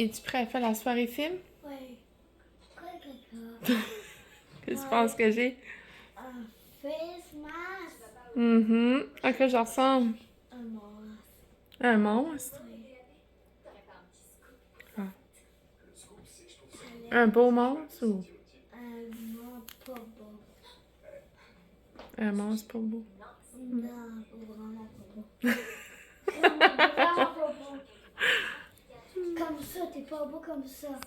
Es-tu prêt à faire la soirée film? Oui. Quoi, caca? Qu'est-ce que tu penses que j'ai? Un face mask. À quoi je ressemble? Un masque. Un monstre? Oui. Ah. Un Un beau monstre ou monstre pas beau. un monstre pas beau? Non, vraiment pas beau. Vraiment pas beau. Comme ça, t'es pas beau comme ça.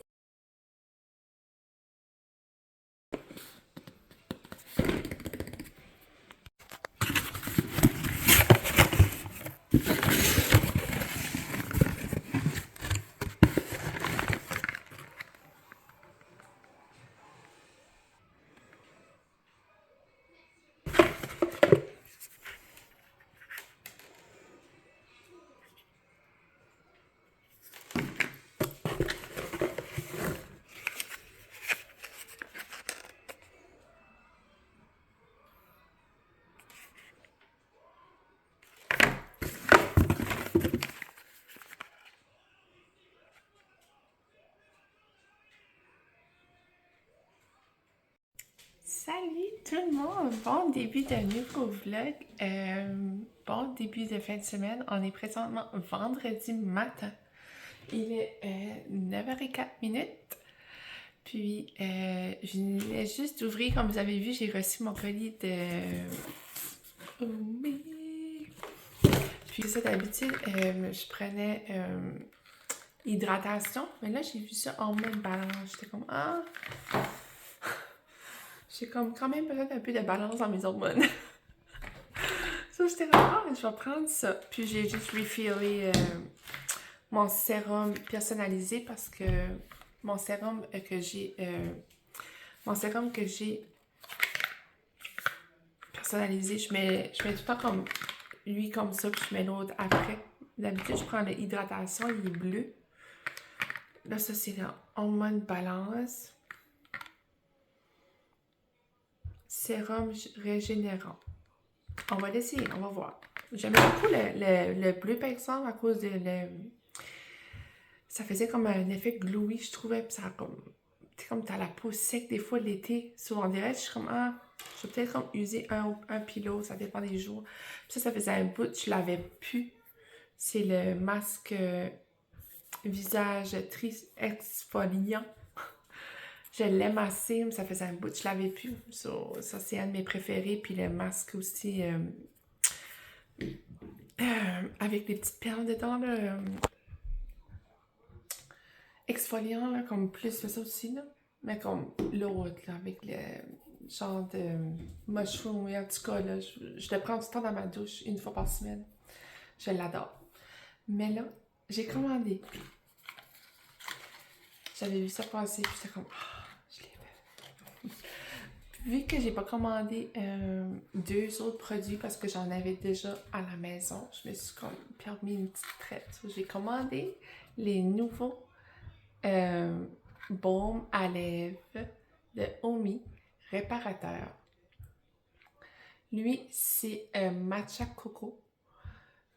Salut tout le monde! Bon début de nouveau vlog. Bon début de fin de semaine. On est présentement vendredi matin. Il est 9h04. Puis, je venais juste d'ouvrir, comme vous avez vu, j'ai reçu mon colis de... Oh, oui. Puis ça, d'habitude, je prenais hydratation. Mais là, j'ai vu ça en mode balance. J'étais comme, ah... J'ai comme quand même besoin d'un peu de balance dans mes hormones. Ça, j'étais comme, ah, je vais prendre ça. Puis j'ai juste refillé mon sérum personnalisé parce que mon sérum que j'ai personnalisé, je mets tout le temps comme lui comme ça, puis je mets l'autre après. D'habitude, je prends l'hydratation, il est bleu. Là, ça, c'est le hormone balance. Sérum régénérant. On va l'essayer, on va voir. J'aimais beaucoup le bleu, par exemple, à cause de ça faisait comme un effet glowy, je trouvais. Puis ça comme t'as la peau sec des fois l'été. Souvent direct, je suis comme, ah, je vais peut-être comme user un pilot, ça dépend des jours. Puis ça faisait un bout, je l'avais plus. C'est le masque visage exfoliant. Je l'aime assez, mais ça faisait un bout, je l'avais plus. Ça, c'est un de mes préférés. Puis le masque aussi, avec des petites perles dedans, là, exfoliant, là, comme plus ça aussi, là. Mais comme l'autre, là, avec le genre de mushroom, en tout cas, là, je le prends du temps dans ma douche, une fois par semaine. Je l'adore. Mais là, j'ai commandé. J'avais vu ça passer, puis j'étais comme, ah, je l'ai fait. Vu que j'ai pas commandé 2 autres produits parce que j'en avais déjà à la maison, je me suis comme permis une petite traite. J'ai commandé les nouveaux baume à lèvres de Omi réparateur. Lui, c'est matcha coco.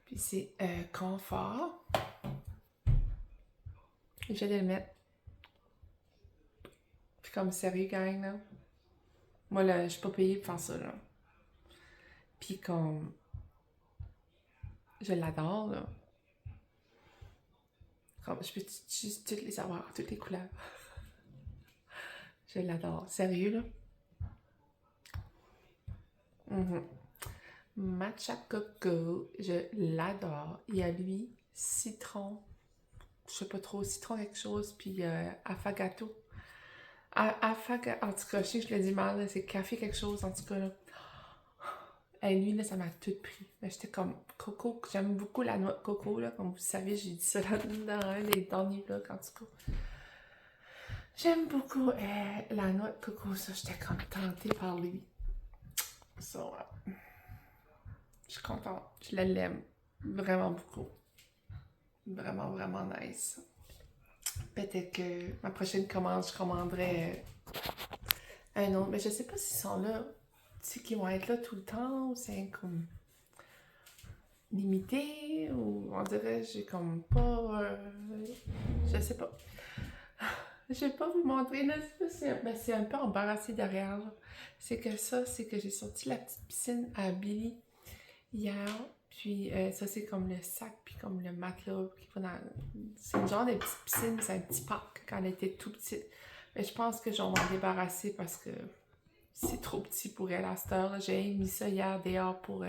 Puis c'est confort. Je vais le mettre. Puis comme sérieux, gang, là. Moi, là, je suis pas payée pour faire ça, là. Puis comme... Je l'adore, là. Comme, je peux juste toutes les avoir, toutes les couleurs. Je l'adore. Sérieux, là. Matcha coco, je l'adore. Il y a lui, citron, je sais pas trop, citron quelque chose, puis affogato. En tout cas, je sais que je le dis mal, là, c'est café quelque chose, en tout cas, là. Et lui, là, ça m'a tout pris. Mais j'étais comme coco, j'aime beaucoup la noix de coco, là, comme vous savez, j'ai dit ça dans un des derniers vlogs, en tout cas. J'aime beaucoup la noix de coco, ça, j'étais comme tentée par lui. So, je suis contente, je l'aime vraiment beaucoup. Vraiment, vraiment nice. Peut-être que ma prochaine commande, je commanderai un autre. Mais je sais pas s'ils sont là. Tu sais qu'ils vont être là tout le temps ou c'est comme... limité, ou on dirait j'ai comme pas... je sais pas. Je vais pas vous montrer, là, c'est un peu embarrassé derrière, là. C'est que j'ai sorti la petite piscine à Billy hier, puis ça c'est comme le sac, puis comme le matelas qui va dans... C'est une genre de petite piscine, c'est un petit parc quand elle était tout petite. Mais je pense que je vais m'en débarrasser parce que c'est trop petit pour elle à cette heure, là. J'ai mis ça hier dehors pour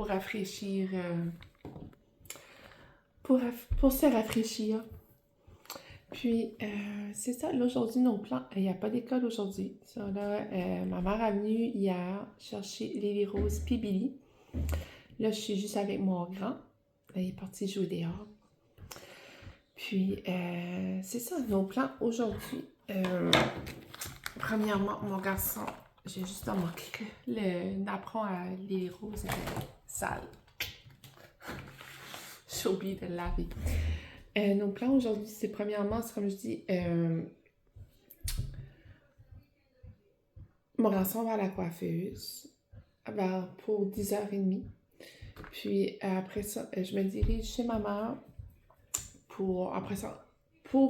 rafraîchir, pour se rafraîchir. Puis, c'est ça, là, aujourd'hui, nos plans, il n'y a pas d'école aujourd'hui. Ça, là, ma mère est venue hier chercher Lily Rose puis Billy. Là, je suis juste avec mon grand. Là, il est parti jouer dehors. Puis, c'est ça, nos plans aujourd'hui. Premièrement, mon garçon, j'ai juste remarqué que le napperon à Lily Rose était sale. J'ai oublié de le laver. Nos plans aujourd'hui, c'est premièrement, c'est comme je dis, mon garçon va à la coiffeuse pour 10h30. Puis après ça, je me dirige chez ma mère pour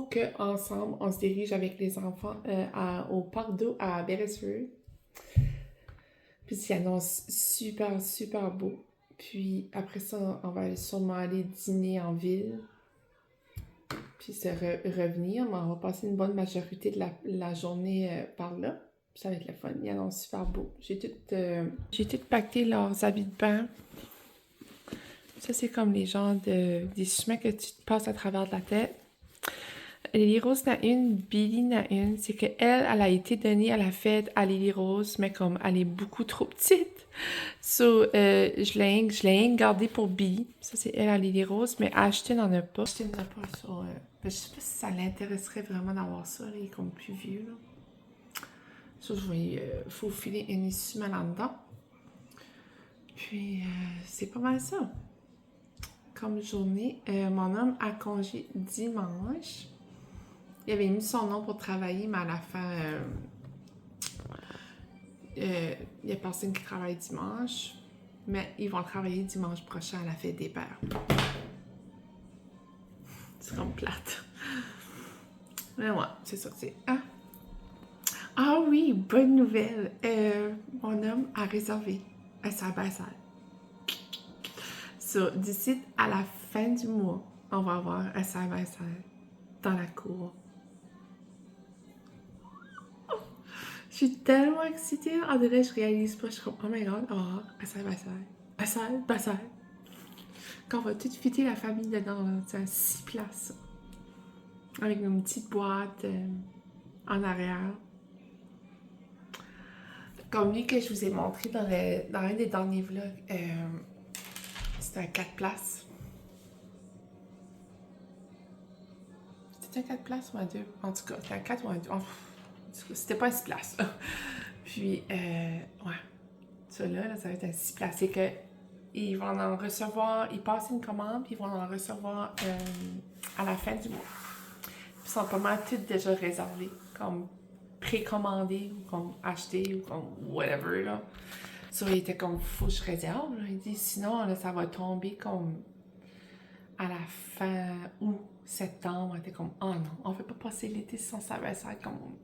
qu'ensemble, on se dirige avec les enfants au parc d'eau à Beresford. Puis c'est annonce super, super beau. Puis après ça, on va sûrement aller dîner en ville. Puis se revenir, mais on va passer une bonne majorité de la journée par là. Puis ça va être le fun. Il annonce super beau. J'ai tout pacté leurs habits de bain. Ça, c'est comme les genres des chemins que tu te passes à travers de la tête. Lily Rose n'a une, Billy n'a une. C'est qu'elle, elle a été donnée à la fête à Lily Rose, mais comme elle est beaucoup trop petite. So, je l'ai gardée pour Billy. Ça, c'est elle à Lily Rose, mais Ashton n'en a pas. Ashton n'en a pas. So, je sais pas si ça l'intéresserait vraiment d'avoir ça. Là. Il est comme plus vieux. Là. So, je vais faufiler une issue là-dedans. Puis, c'est pas mal ça. Comme journée, mon homme a congé dimanche. Il avait mis son nom pour travailler, mais à la fin, il y a personne qui travaille dimanche. Mais ils vont travailler dimanche prochain à la fête des pères. C'est comme plate. Mais ouais, c'est ça que c'est. Ah oui, bonne nouvelle. Mon homme a réservé un side-by-side. So, d'ici à la fin du mois, on va avoir un side-by-side dans la cour. Je suis tellement excitée. En vrai, je réalise pas. Je suis comme, oh my god, on va avoir un side-by-side. Un side-by-side. Quand on va tout fitter la famille dedans, c'est 6 places. Avec une petite boîte en arrière. Comme lui que je vous ai montré dans un des derniers vlogs, c'était un 4 places. C'était un 4 places ou un 2? En tout cas, c'était un 4 ou un 2. C'était pas un 6 places. Puis, ouais. Ça là, ça va être un 6 places. C'est que ils vont en recevoir, ils passent une commande, puis ils vont en recevoir à la fin du mois. Puis ils sont pas mal tous déjà réservés, comme précommandés, ou comme achetés, ou comme whatever, là. Ça, il était comme, faut que je réserve, là. Il dit, sinon, là, ça va tomber comme à la fin août, septembre. On était comme, oh non, on veut pas passer l'été sans savoir ça, comme,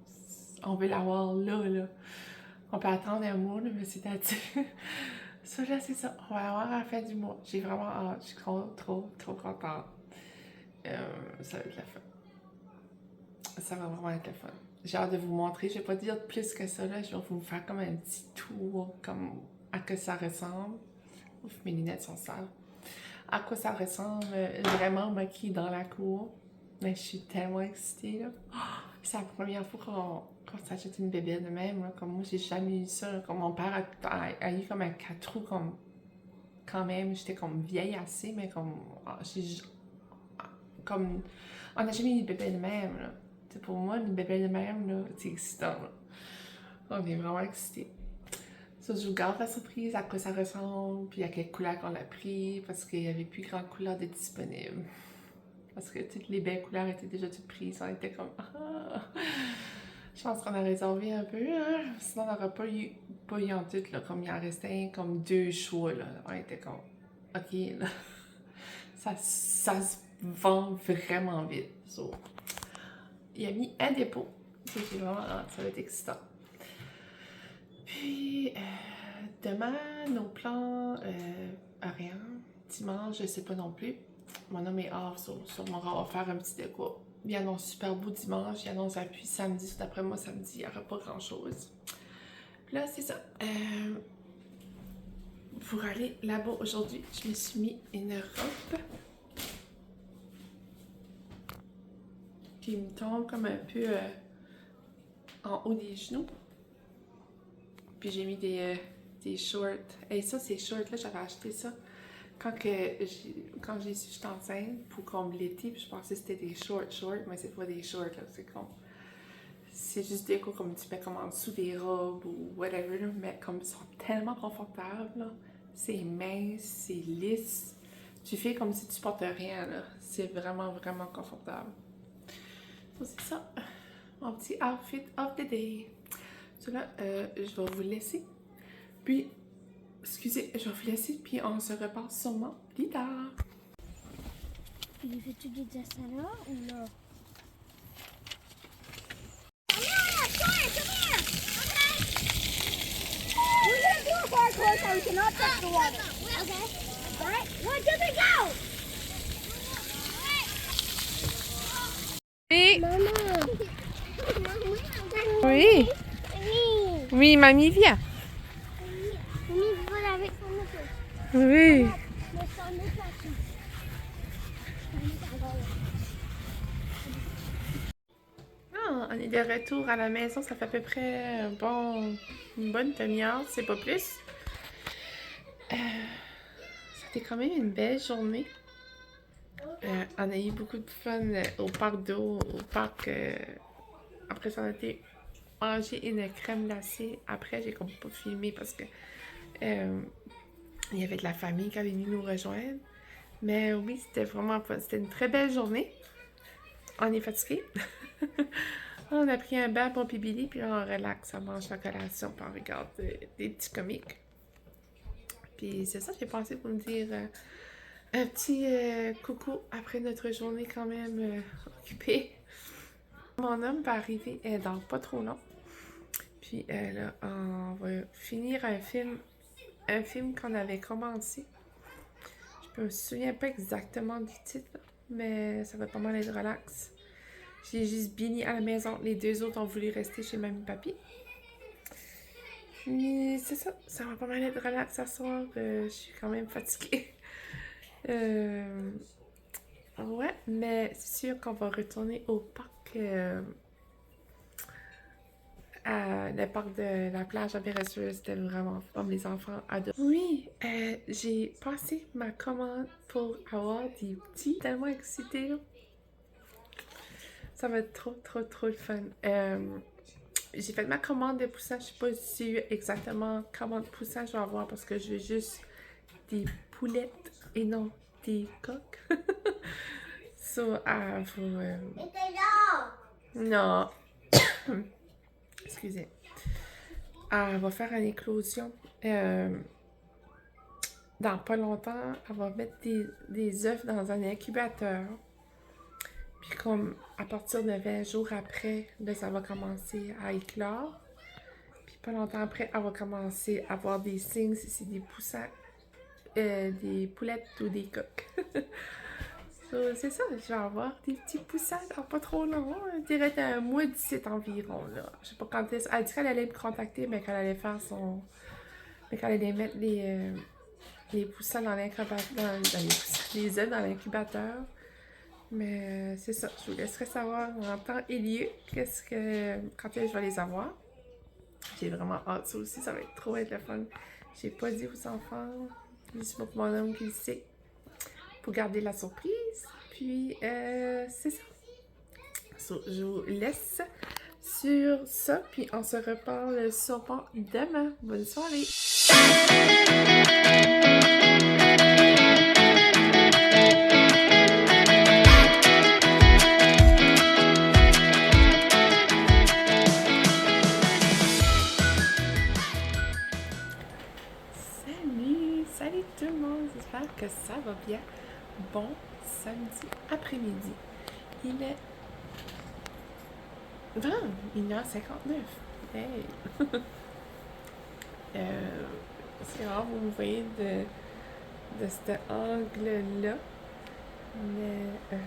on veut l'avoir là, là. On peut attendre un mois, là, mais c'est-à-dire... Ça, là, c'est ça. On va l'avoir à la fin du mois. J'ai vraiment hâte. Je suis trop contente. Ça va être la fun. Ça va vraiment être la fun. J'ai hâte de vous montrer. Je vais pas dire plus que ça, là. Je vais vous faire comme un petit tour, comme à quoi ça ressemble. Ouf, mes lunettes sont sales. À quoi ça ressemble vraiment maquillée dans la cour. Mais je suis tellement excitée, là. Oh, c'est la première fois qu'on s'achète une bébé de même, là. Comme moi, j'ai jamais eu ça, là. Comme mon père a eu comme un 4 roues, comme... Quand même, j'étais comme vieille assez, mais comme... Comme... On n'a jamais eu de bébé de même, là. T'sais, pour moi, une bébé de même, là, c'est excitant, là. On est vraiment excités. Ça, je vous garde la surprise à quoi ça ressemble, puis à quelle couleur qu'on l'a pris, parce qu'il n'y avait plus grande couleur de disponible. Parce que toutes les belles couleurs étaient déjà toutes prises. On était comme, ah! Je pense qu'on a réservé un peu, hein? Sinon on n'aurait pas eu en tout, là, comme il en restait comme 2 choix, là. On était comme, ok, là, ça se vend vraiment vite. So, il a mis un dépôt. Ça, j'ai vraiment hâte, ça va être excitant. Puis, demain, nos plans, rien. Dimanche, je sais pas non plus. Mon homme est off, sûrement on va faire un petit déco. Il annonce super beau dimanche, il annonce la pluie samedi. D'après moi, samedi, il n'y aura pas grand-chose. Puis là, c'est ça. Pour aller là-bas aujourd'hui, je me suis mis une robe qui me tombe comme un peu en haut des genoux. Puis j'ai mis des shorts. Et ça, ces shorts-là, j'avais acheté ça quand j'ai su que j'étais enceinte pour combler l'été. Puis je pensais que c'était des shorts, mais c'est pas des shorts, là. C'est juste des coups comme tu mets comme en dessous des robes ou whatever, là, mais comme ils sont tellement confortables, là. C'est mince, c'est lisse. Tu fais comme si tu portes rien, là. C'est vraiment, vraiment confortable. Donc c'est ça, mon petit outfit of the day. Cela, je vais vous laisser. Puis, excusez, je vais vous laisser, puis on se reparle sûrement plus tard. Il fait-tu des dessins là ou là? Parkour so we cannot touch the water. Okay. All right. 1, 2, 3, go! Oui. Maman. Oui. Oui. Oui, mamie, viens. Mamie vole avec son auto. Oui. Mais son auto. Ah, on est de retour à la maison. Ça fait à peu près une bonne demi-heure, c'est pas plus. C'était quand même une belle journée. On a eu beaucoup de fun au parc d'eau, au parc. Après ça, on a été manger une crème glacée. Après, j'ai comme pas filmé parce que il y avait de la famille qui avait venu nous rejoindre. Mais oui, c'était vraiment fun. C'était une très belle journée. On est fatigué. On a pris un bain pour Billy, puis là, on relaxe, on mange la collation, puis on regarde des petits comiques. Puis c'est ça, j'ai pensé pour me dire un petit coucou après notre journée quand même occupée. Mon homme va arriver dans pas trop long. Puis là, on va finir un film qu'on avait commencé. Je me souviens pas exactement du titre, mais ça va pas mal être relax. J'ai juste Billy à la maison. Les deux autres ont voulu rester chez mamie et papy. Mais c'est ça. Ça va pas mal être relax ce soir. Je suis quand même fatiguée. Ouais, mais c'est sûr qu'on va retourner au parc. Le parc de la plage à Péresseuse. C'était vraiment fun. Les enfants adorent. Oui, j'ai passé ma commande pour avoir des petits. Tellement excitée, là. Ça va être trop le fun. J'ai fait ma commande de poussins. Je sais pas si exactement combien de poussins je vais avoir parce que je veux juste des poulettes et non des coques. So, non. Excusez. Elle va faire une éclosion. Dans pas longtemps, elle va mettre des œufs dans un incubateur. Puis comme à partir de 20 jours après, là, ça va commencer à éclore. Puis pas longtemps après, elle va commencer à avoir des signes si c'est des poussins, des poulettes ou des coques. So, c'est ça, je vais avoir des petits poussins dans pas trop long. Je dirais un mois d'ici environ, là. Je sais pas quand est-ce. Elle dit qu'elle allait me contacter, mais qu'elle allait faire son... Mais qu'elle allait mettre les poussins dans l'incubateur, les œufs dans l'incubateur. Mais c'est ça, je vous laisserai savoir en temps et lieu quand est-ce que je vais les avoir. J'ai vraiment hâte, ça aussi, ça va être trop être le fun. J'ai pas dit aux enfants, juste pour mon homme qui le sait, pour garder la surprise. Puis, c'est ça. So, je vous laisse sur ça, puis on se reparle sûrement demain. Bonne soirée! Salut tout le monde, j'espère que ça va bien. Bon samedi après-midi. Il est 1h59. Hey! C'est rare, vous me voyez de cet angle-là. Mais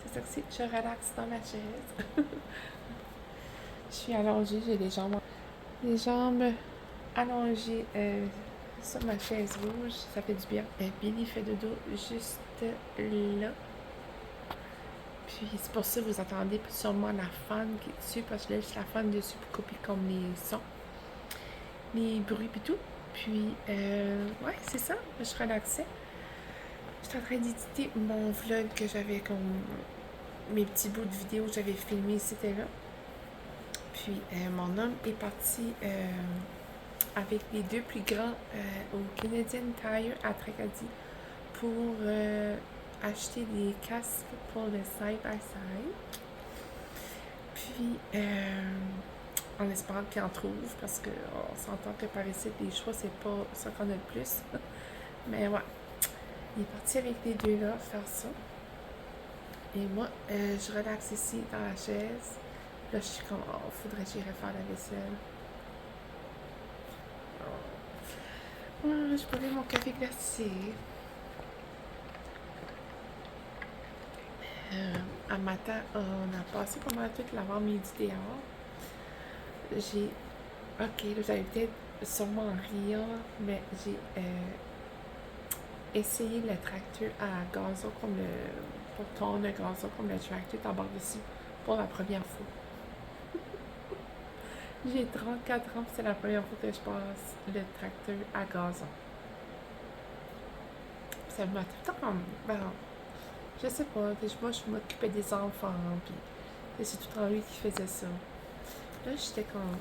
c'est ça que c'est. Je relaxe dans ma chaise. Je suis allongée, j'ai les jambes allongées sur ma chaise rouge. Ça fait du bien. Billy fait dodo juste là. Puis c'est pour ça que vous entendez sûrement la fan qui est dessus, parce que là, j'ai la fan dessus pour couper comme les sons, les bruits et tout. Puis, ouais, c'est ça. Je relaxais. J'étais en train d'éditer mon vlog que j'avais comme mes petits bouts de vidéo que j'avais filmés, c'était là. Puis, mon homme est parti avec les deux plus grands au Canadian Tire à Tracadie pour acheter des casques pour le side-by-side. Puis, en espérant qu'il en trouve, parce qu'on s'entend que par ici, les choix, c'est pas ça qu'on a le plus. Mais ouais, il est parti avec les deux-là faire ça. Et moi, je relaxe ici dans la chaise. Là, je suis comme, oh, faudrait que j'irais faire la vaisselle. Oh, je bois mon café glacé. Un matin, on a passé pas mal toute l'avant-midi dehors. Ok, là, j'allais peut-être sûrement rire, mais j'ai essayé le tracteur à gazon pour tourner le gazon comme le tracteur t'embarque dessus pour la première fois. J'ai 34 ans, c'est la première fois que je passe le tracteur à gazon. Ça m'a tout le temps comme, je sais pas, moi je m'occupais des enfants, puis c'est tout le temps lui qui faisait ça. Là, j'étais comme,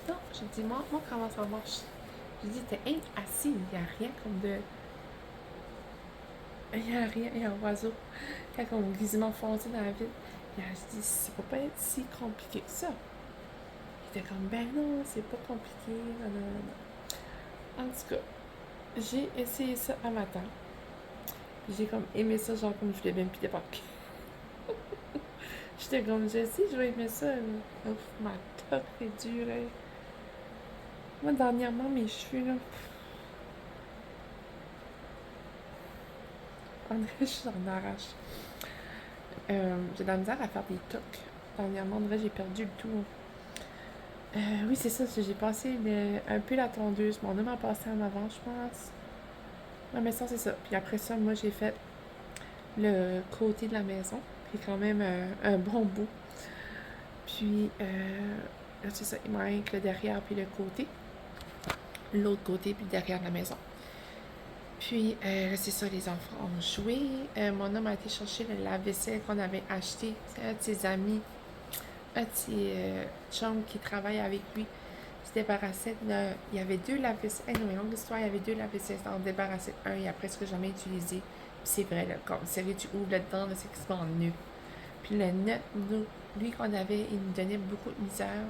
non, j'ai dit, moi, comment ça marche? J'ai dit, t'es assis, il n'y a rien comme de. Il n'y a rien, il y a un oiseau. Quand on est quasiment foncé dans la ville, je dis, ça peut pas être si compliqué que ça. Il était comme, ben non, c'est pas compliqué. Non, non, non. En tout cas, j'ai essayé ça un matin. J'ai comme aimé ça, genre comme je voulais même plus débarquer. J'étais comme, je sais, je vais aimer ça. Ouf, ma top est dure. Hein. Moi, dernièrement, mes cheveux, là. André, je suis en arrache. J'ai de la misère à faire des tocs. Dernièrement, André, j'ai perdu le tout. Oui, c'est ça. J'ai passé un peu la tondeuse. Mon homme a passé en avant, je pense. Non, mais ça, c'est ça. Puis après ça, moi, j'ai fait le côté de la maison. Puis quand même un bon bout. Puis, là, c'est ça. Il manque le derrière puis le côté. L'autre côté puis derrière de la maison. Puis, là, c'est ça, les enfants ont joué. Mon homme a été chercher le lave-vaisselle qu'on avait acheté. C'est un de ses amis, un de ses chums qui travaille avec lui. Il se débarrassait il y avait deux lave-vaisselle. Non, longue histoire, il y avait deux lave-vaisselle. On débarrassait un, il a presque jamais utilisé. Puis c'est vrai, là, comme sérieux, tu ouvres là-dedans, là, c'est quasiment nu. Puis le net, lui qu'on avait, il nous donnait beaucoup de misère.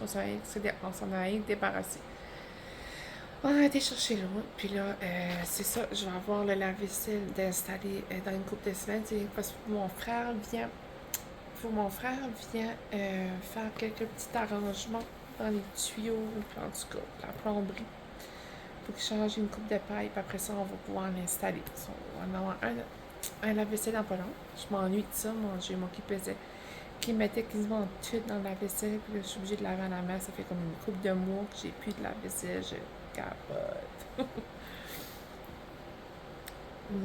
On s'en a débarrassé. On a été chercher l'autre, puis là, c'est ça, je vais avoir le lave-vaisselle d'installer dans une couple de semaines. C'est parce que mon frère vient faire quelques petits arrangements dans les tuyaux, puis en tout cas, la plomberie. Il faut qu'il change une coupe de paille, puis après ça, on va pouvoir l'installer. On va avoir un lave-vaisselle en pas long. Je m'ennuie de ça, j'ai mon qui mettait quasiment tout dans la vaisselle, puis là, je suis obligée de laver à la main. Ça fait comme une couple de mois que j'ai plus de lave-vaisselle. Je capote.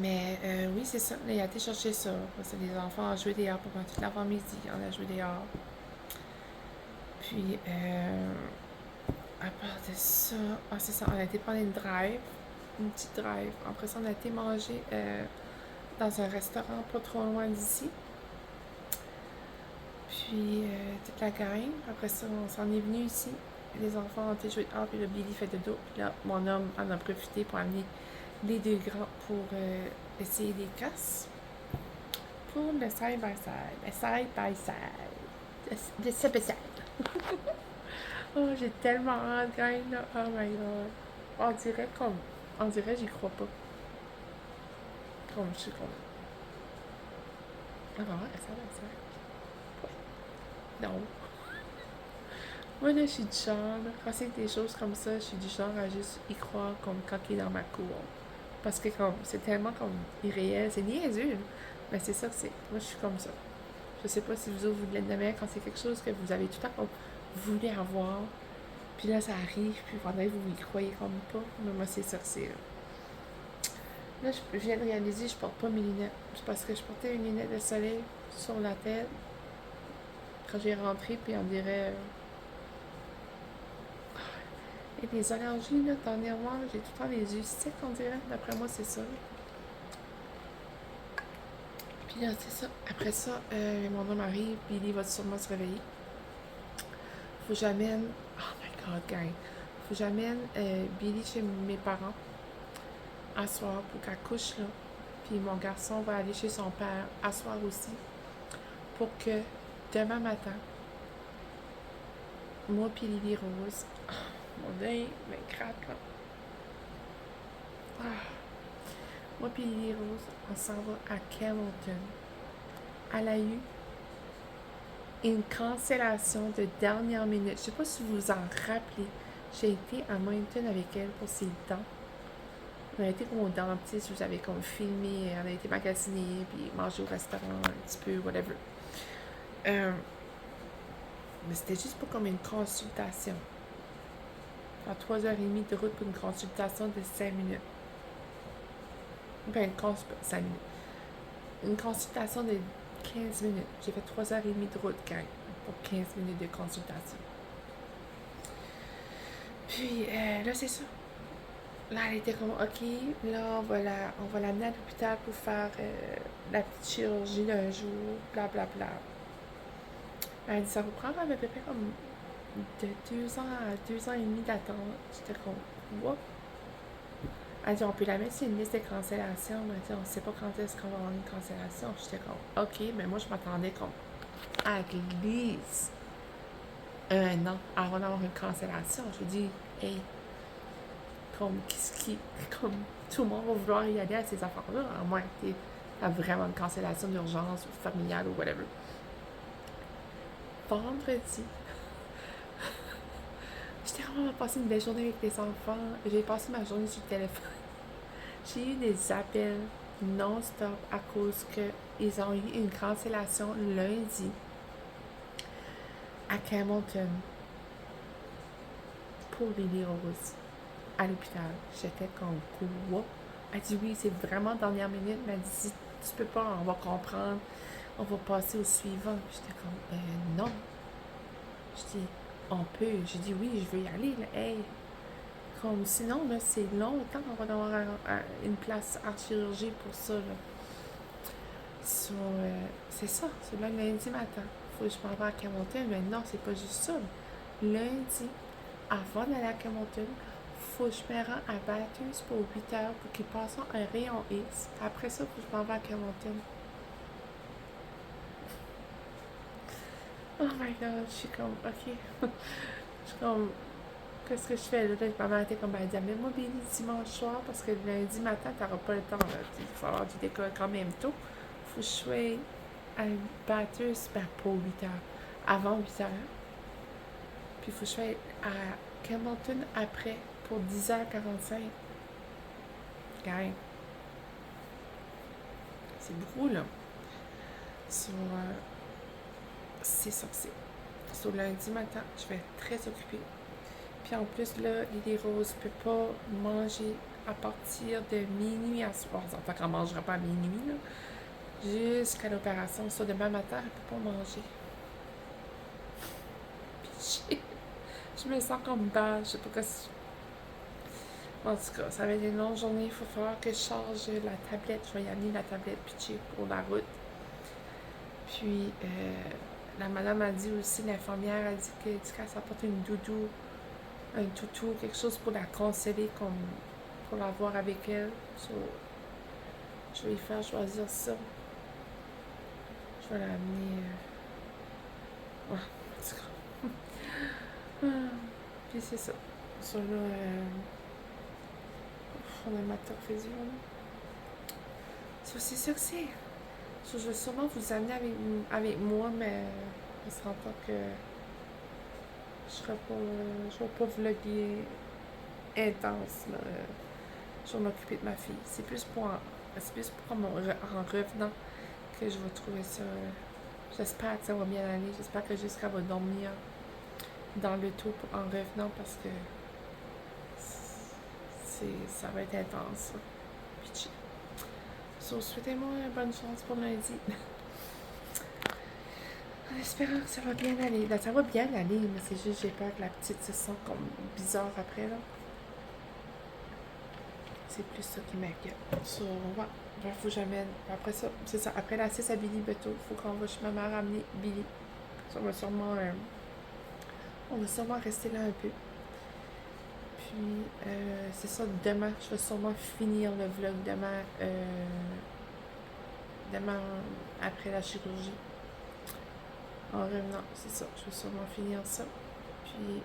Mais oui, c'est ça. Là, il a été chercher ça. Parce que les enfants ont joué dehors pendant toute l'avant-midi. On a joué dehors. Puis, à part de ça, c'est ça. On a été prendre une petite drive. Après ça, on a été manger dans un restaurant pas trop loin d'ici. Puis, toute la gang. Après ça, on s'en est venu ici. Les enfants ont été joués dehors, puis là, Billy fait dodo. Puis là, mon homme en a profité pour amener les deux grands pour essayer des casses. Pour le side-by-side. Le side-by-side. Le side-by-side. Oh, j'ai tellement hâte, gang, là. Oh my god. On dirait comme On dirait que j'y crois pas. Comme je suis comme. Ah bah ouais, ça va. Non. Moi là, je suis du genre, là, quand c'est des choses comme ça, je suis du genre à juste y croire comme quand il est dans ma cour. Parce que comme c'est tellement comme irréel, c'est niaiseux, là. Mais c'est ça que c'est. Moi je suis comme ça. Je sais pas si vous autres vous l'êtes de même quand c'est quelque chose que vous avez tout le temps comme voulu avoir. Puis là ça arrive, puis pendant que vous y croyez comme pas. Mais moi c'est ça que c'est. Là je viens de réaliser que je porte pas mes lunettes. C'est parce que je portais une lunette de soleil sur la tête quand j'ai rentré, puis on dirait. Et les allergies, là, dernièrement, j'ai tout le temps les yeux secs, on dirait. D'après moi, c'est ça. Puis là, c'est ça. Après ça, mon homme arrive, Billy va sûrement se réveiller. Faut que j'amène. Oh my god, gang. Faut que j'amène Billy chez mes parents à soir pour qu'elle couche, là. Puis mon garçon va aller chez son père à soir aussi. Pour que demain matin, moi puis Lily Rose, mon œil me craque, là. Ah. Moi puis Lily Rose, on s'en va à Hamilton. Elle a eu une cancellation de dernière minute. Je sais pas si vous vous en rappelez. J'ai été à Moncton avec elle pour ses dents. On a été comme au dentiste, vous avez comme filmé, on a été magasiner, puis manger au restaurant un petit peu, whatever. Mais c'était juste pour comme une consultation. À 3h30 de route pour une consultation de 5 minutes. Ben, 5 minutes. Une consultation de 15 minutes. J'ai fait 3h30 de route, gang, pour 15 minutes de consultation. Puis là, c'est ça. Là, elle était comme, OK, là, on va l'amener à l'hôpital pour faire la petite chirurgie d'un jour, blablabla. Bla, bla. Elle dit, ça vous prendre à peu près comme de 2 ans à 2 ans et demi d'attente. J'étais comme, what? Elle dit, on peut la mettre sur une liste de cancellation. Elle dit, on sait pas quand est-ce qu'on va avoir une cancellation. J'étais comme, OK, mais moi, je m'attendais comme à least 1 an avant d'avoir une cancellation. Je dis, hey, comme, comme tout le monde va vouloir y aller à ces affaires-là, à moins que tu aies vraiment une cancellation d'urgence ou familiale ou whatever. Vendredi, j'étais vraiment passé une belle journée avec les enfants. J'ai passé ma journée sur le téléphone. J'ai eu des appels non-stop à cause qu'ils ont eu une cancellation lundi à Hamilton pour Lily Rose à l'hôpital. J'étais comme quoi? Elle dit oui, c'est vraiment dernière minute, mais elle dit si tu peux pas, on va comprendre, on va passer au suivant. J'étais comme non. Je dis on peut. J'ai dit oui, je veux y aller, là. Hey. Comme sinon, là, c'est longtemps qu'on va avoir une place en chirurgie pour ça, là. So, c'est ça, c'est le lundi matin. Faut que je m'en vais à Hamilton, mais non, c'est pas juste ça. Lundi, avant d'aller à Hamilton, faut que je me rende à Bathurst pour 8 heures pour qu'ils passent un rayon X. Après ça, faut que je m'en vais à Hamilton. Oh my god, je suis comme, ok. Je suis comme, qu'est-ce que je fais là? Ma mère était comme, elle dit, amène-moi Billy dimanche soir parce que lundi matin, t'auras pas le temps. Là. Il va falloir du décolle quand même tôt. Faut que je sois à Bathurst pour 8 heures. Avant 8 heures. Puis faut que je sois à Hamilton après pour 10h45. Gang. C'est beaucoup, là. Sur, c'est ça que c'est. Sur lundi matin, je vais être très occupée. Puis en plus, là, Lily Rose ne peut pas manger à partir de minuit à soir. Enfin, qu'elle ne mangera pas à minuit, là. Jusqu'à l'opération. Ça, demain matin, elle ne peut pas manger. Puis je me sens comme bad. Je sais pas quoi. En tout cas, ça va être une longue journée. Il va falloir que je charge la tablette. Je vais y amener la tablette pitchée pour la route. Puis, la madame a dit aussi, l'infirmière a dit qu'elle s'apporte une doudou, un toutou, quelque chose pour la consoler, comme pour l'avoir avec elle. So, je vais lui faire choisir ça. Je vais l'amener. Ouais, en tout cas. Puis c'est ça. So, là, qu'on a matin fait du c'est ça que c'est. Je vais sûrement vous amener avec moi, mais on se rend compte que je vais pas vlogger intense. Là. Je vais m'occuper de ma fille. C'est plus pour en revenant que je vais trouver ça. J'espère que ça va bien aller. J'espère que Jessica va dormir dans le l'auto en revenant parce que ça va être intense. Pitchy. So, souhaitez-moi bonne chance pour lundi. En espérant que ça va bien aller. Là, ça va bien aller, mais c'est juste j'ai peur que la petite se sente comme bizarre après là. C'est plus ça qui m'inquiète. So, ouais, faut que j'amène. Après ça, c'est ça. Après la 6 à Billy Beto, faut qu'on va chez ma mère ramener Billy. Ça va sûrement. On va sûrement rester là un peu. Puis, c'est ça, demain, je vais sûrement finir le vlog demain. Demain, après la chirurgie. En revenant, c'est ça. Je vais sûrement finir ça. Puis,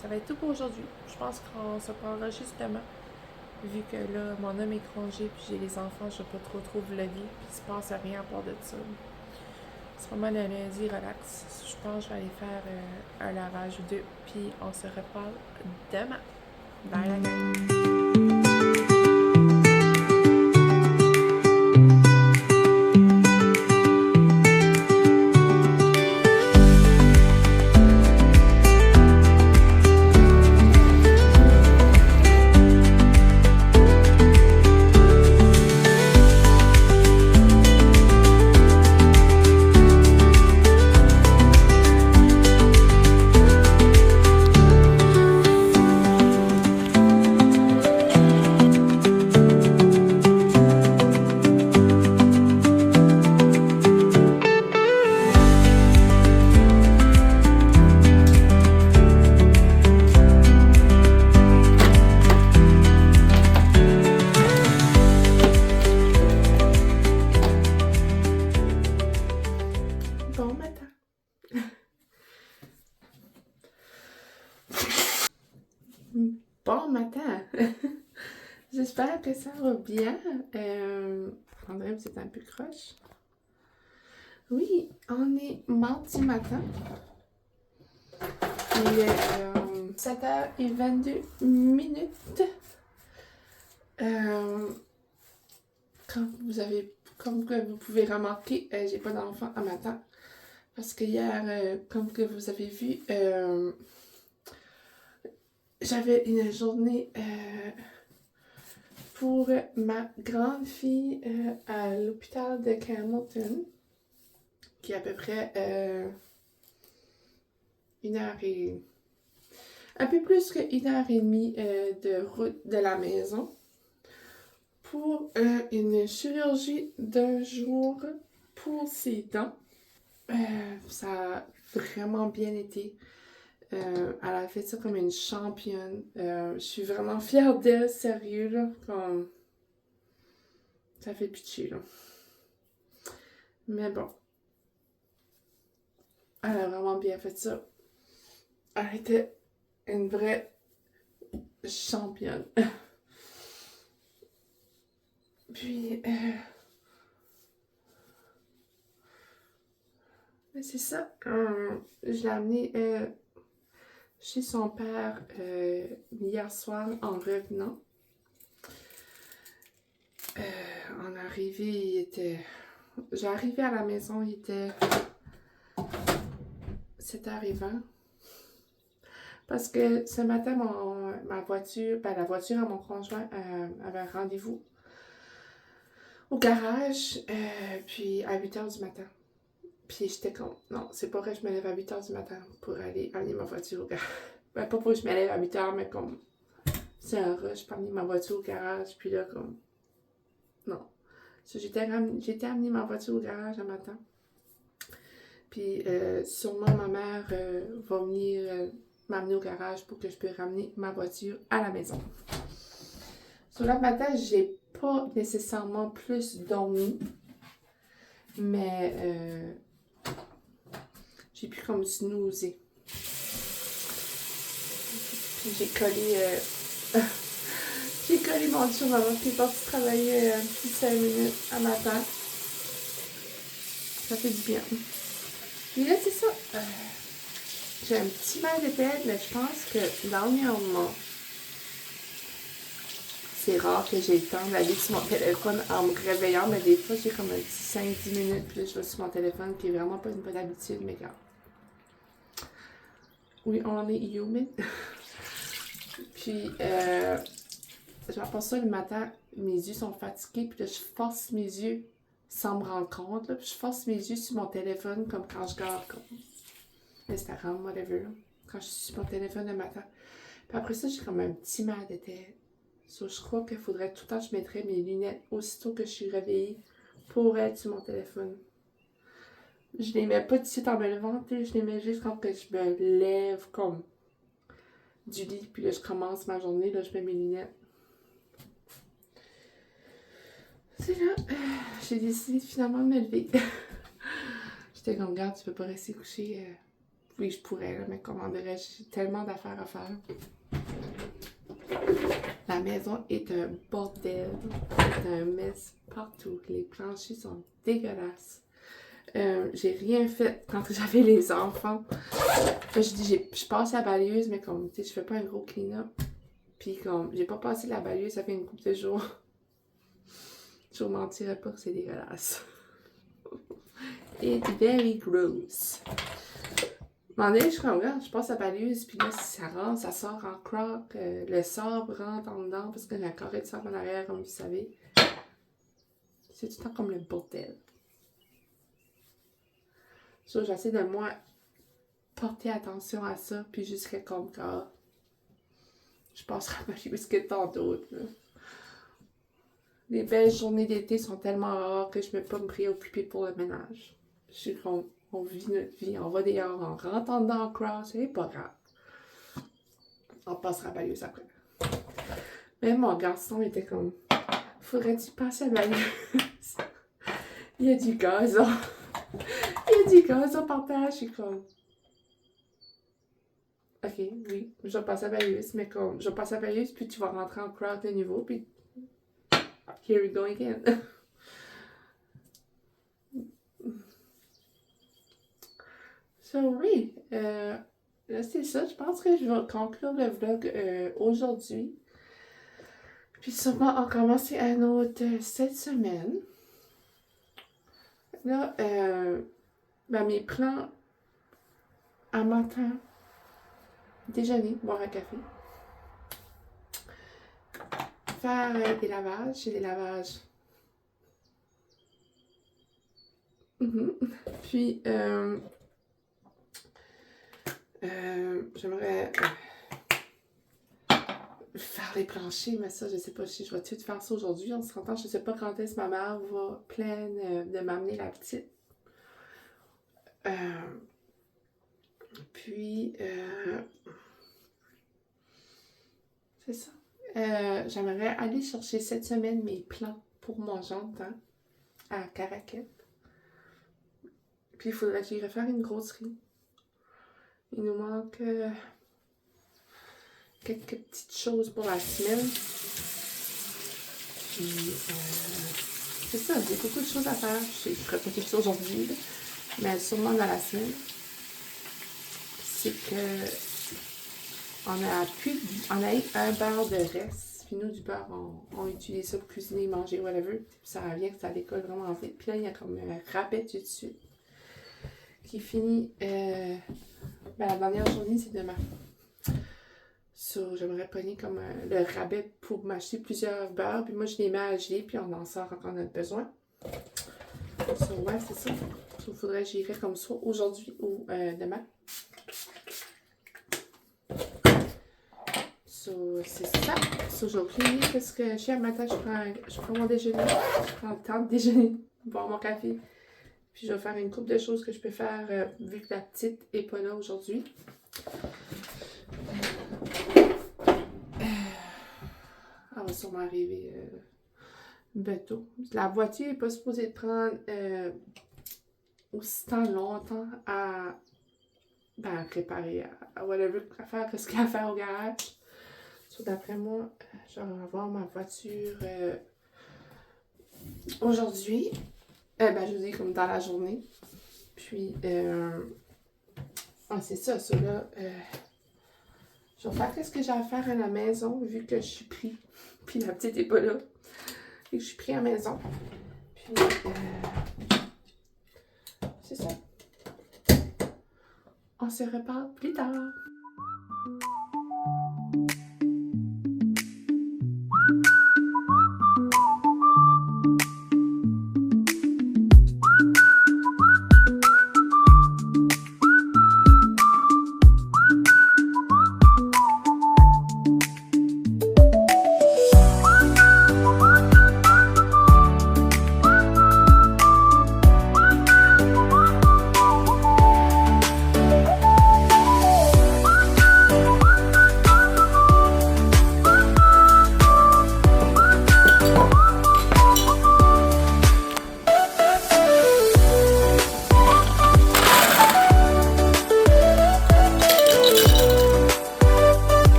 ça va être tout pour aujourd'hui. Je pense qu'on se prendra juste demain. Vu que là, mon homme est congé, puis j'ai les enfants, je ne vais pas trop vlogger, puis il se passe rien à part de ça. C'est vraiment le lundi relax. Je pense que je vais aller faire un lavage ou deux, puis on se reparle demain. Bye la gang! Bon matin. Bon matin. J'espère que ça va bien. André, c'est un peu croche. Oui, on est mardi matin. Il est 7h22. Comme que vous pouvez remarquer, j'ai pas d'enfant à matin. Parce que hier, comme que vous avez vu, j'avais une journée pour ma grande fille à l'hôpital de Hamilton, qui est à peu près un peu plus que 1h30 de route de la maison pour une chirurgie d'un jour pour ses dents. Ça a vraiment bien été. Elle a fait ça comme une championne. Je suis vraiment fière d'elle, sérieux, là. Comme... Ça fait pitié, là. Mais bon. Elle a vraiment bien fait ça. Elle était une vraie championne. Puis, c'est ça. Je l'ai amenée chez son père hier soir en revenant. En arrivée, j'ai arrivé à la maison, il était 7h20. Parce que ce matin, la voiture à mon conjoint avait un rendez-vous au garage, puis à 8h du matin. Puis j'étais comme, non, c'est pas vrai que je me lève à 8h du matin pour aller amener ma voiture au garage. Ben, pas pour que je me lève à 8h, mais comme, c'est un rush pour amener ma voiture au garage. Puis là, comme, non. J'ai amené ma voiture au garage un matin. Puis sûrement ma mère va venir m'amener au garage pour que je puisse ramener ma voiture à la maison. Sur le matin, j'ai pas nécessairement plus dormi. Mais j'ai pu comme snoozer. Puis j'ai collé J'ai collé mon chum avant qu'il est parti travailler un petit 5 minutes à matin. Ça fait du bien. Puis là, c'est ça. J'ai un petit mal de tête, mais je pense que dernièrement, c'est rare que j'ai le temps d'aller sur mon téléphone en me réveillant, mais des fois, j'ai comme un petit 5-10 minutes, puis là, je vais sur mon téléphone, qui est vraiment pas une bonne habitude, mais regarde. Oui, on est human. Puis, genre, pour ça, le matin, mes yeux sont fatigués, puis là, je force mes yeux sans me rendre compte, là, puis je force mes yeux sur mon téléphone, comme quand je garde comme Instagram, whatever, là, quand je suis sur mon téléphone le matin. Puis après ça, j'ai comme un petit mal de tête. So, je crois qu'il faudrait tout le temps que je mettrais mes lunettes aussitôt que je suis réveillée pour être sur mon téléphone. Je les mets pas tout de suite en me levant, je les mets juste quand que je me lève comme du lit, puis là je commence ma journée, là je mets mes lunettes. C'est là, j'ai décidé finalement de me lever. J'étais comme, regarde, tu peux pas rester couché. Oui, je pourrais, là, mais comment dirais-je, j'ai tellement d'affaires à faire. La maison est un bordel, c'est un mess partout. Les planchers sont dégueulasses. J'ai rien fait quand j'avais les enfants. Je dis, je passe la balayeuse, mais comme, tu sais, je fais pas un gros clean-up. Puis comme, j'ai pas passé la balayeuse, ça fait une couple de jours. Je vous mentirais pas que c'est dégueulasse. It's very gross. Un moment donné, je suis comme, regarde, je passe la balayeuse, puis là, ça rentre, ça sort en croc. Le sable rentre en dedans, parce que j'ai un carré de sable en arrière, comme vous savez. C'est tout le temps comme le bordel. So, j'essaie de moi porter attention à ça, puis jusqu'à comme quand je passerai ma balayeuse que tant d'autres. Les belles journées d'été sont tellement rares que je ne peux pas me préoccuper pour le ménage. Je suis comme, on vit notre vie, on va dehors, on rentre en dedans en cross, c'est pas grave. On passera la balayeuse après. Mais mon garçon était comme, faudrait-tu passer la balayeuse? Il y a du gazon. Il y a du gazon par terre. Je suis comme, ok, oui, je vais passer la balayeuse, mais comme, je vais passer la balayeuse, puis tu vas rentrer en cross de nouveau, puis here we go again. So, oui, là, c'est ça. Je pense que je vais conclure le vlog aujourd'hui. Puis sûrement en commencer un autre cette semaine. Là, mes plans à matin, déjeuner, boire un café. Faire des lavages. J'ai des lavages. Puis, j'aimerais faire les planchers, mais ça, je sais pas si je vais tout faire ça aujourd'hui. On se rend compte, je sais pas quand est-ce que ma mère va pleine de m'amener la petite. Puis, c'est ça. J'aimerais aller chercher cette semaine mes plans pour mon jardin à Caraquette. Puis, il faudrait que j'y refaire une grosserie. Il nous manque quelques petites choses pour la semaine. Puis, c'est ça, j'ai beaucoup de choses à faire. Je ne ferai pas quelque chose aujourd'hui, mais sûrement dans la semaine. C'est que on a eu un beurre de reste. Puis nous, du beurre, on utilise ça pour cuisiner, manger, whatever. Puis ça vient que ça décolle vraiment vite. Puis là, il y a comme un rabais tout de suite qui finit. La dernière journée, c'est demain. So, j'aimerais pogner comme le rabais pour m'acheter plusieurs beurres. Puis moi, je les mets à geler, puis on en sort quand on a besoin. So, ouais, c'est ça. So, il faudrait que j'irai comme ça aujourd'hui ou demain. So, c'est ça. So, j'ai oublié parce que je suis à matin, je prends mon déjeuner. Je prends le temps de déjeuner, boire mon café. Puis je vais faire une couple de choses que je peux faire vu que la petite n'est pas là aujourd'hui. Elle va sûrement arriver bientôt. La voiture n'est pas supposée prendre aussi longtemps à réparer, à whatever, à faire ce qu'il y a à faire au garage. So, d'après moi, je vais avoir ma voiture aujourd'hui. Je dis comme dans la journée. Puis, c'est ça, là. Je vais faire ce que j'ai à faire à la maison, vu que je suis pris. Puis la petite est pas là. Et que je suis pris à la maison. Puis, c'est ça. On se reparle plus tard.